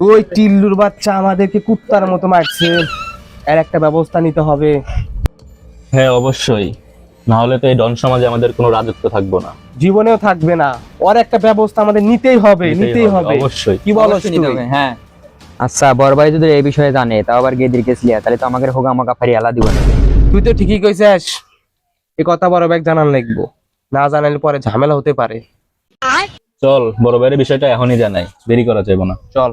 ওই টিল্লুর বাচ্চা আমাদেরকে কুত্তার মতো মারছে, এর একটা ব্যবস্থা নিতে হবে। হ্যাঁ অবশ্যই, না হলে তো এই ডন সমাজে আমাদের কোনো রাজত্ব থাকবো না। জীবনেও থাকবে না। ওর একটা ব্যবস্থা আমাদের নিতেই হবে। অবশ্যই। কি বলো অবশ্যই নিতে হবে, হ্যাঁ। আচ্ছা বড় ভাই যদি এই বিষয়ে জানে তাও আবার গেদির কেস লিয়া, তাহলে তো আমাকে হোগা মাকা ফারি আলা দিব না। তুই তো ঠিকই কইছিস, এই কথা বড় ভাই জানান লাগবো, না জানালে পরে ঝামেলা হতে পারে। চল বড় ভাইয়ের বিষয়টা এখনই জানাই, দেরি করা যাবে না। চল।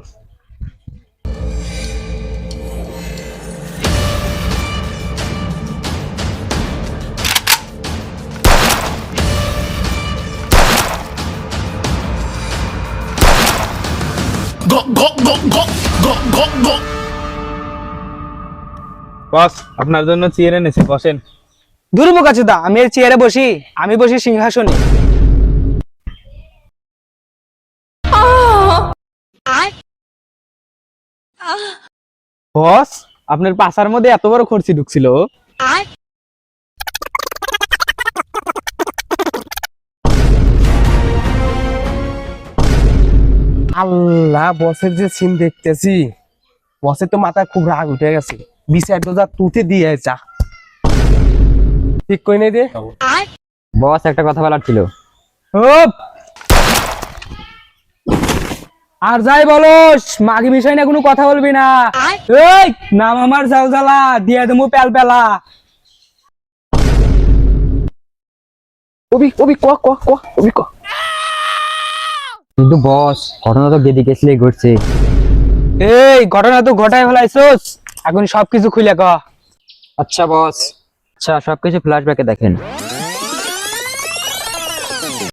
বস আপনার জন্য চেয়ার এনেছি, বসেন। দুর্মুখ আছে দা, আমি এর চেয়ারে বসি, আমি বসি সিংহাসনে। বস, আপনার পাছার মধ্যে এত বড় খরচি ঢুকছিল? আল্লাহ, বসের যে সিন দেখতেছি, বসের তো মাথায় খুব রাগ উঠে গেছে। বিচার তো যা তুতে দিয়ে যা, ঠিক কই নাই দে। বস একটা কথা বলার ছিল। ওপ! আর যাই বলস, মাগি বিষয় না কোনো কথা বলবি না। এই নাম আমার জালজালা, দিয়া দেবো পেল পেলা। কবি কবি ক ক ক কবি ক। কিন্তু বস ঘটনা তো গেদি কেস লিয়ে ঘটছে। এই ঘটনা তো ঘটাই ফেলাইছস, এখন সবকিছু খুলে ক। আচ্ছা বস, আচ্ছা সবকিছু ফ্ল্যাশব্যাকে দেখেন।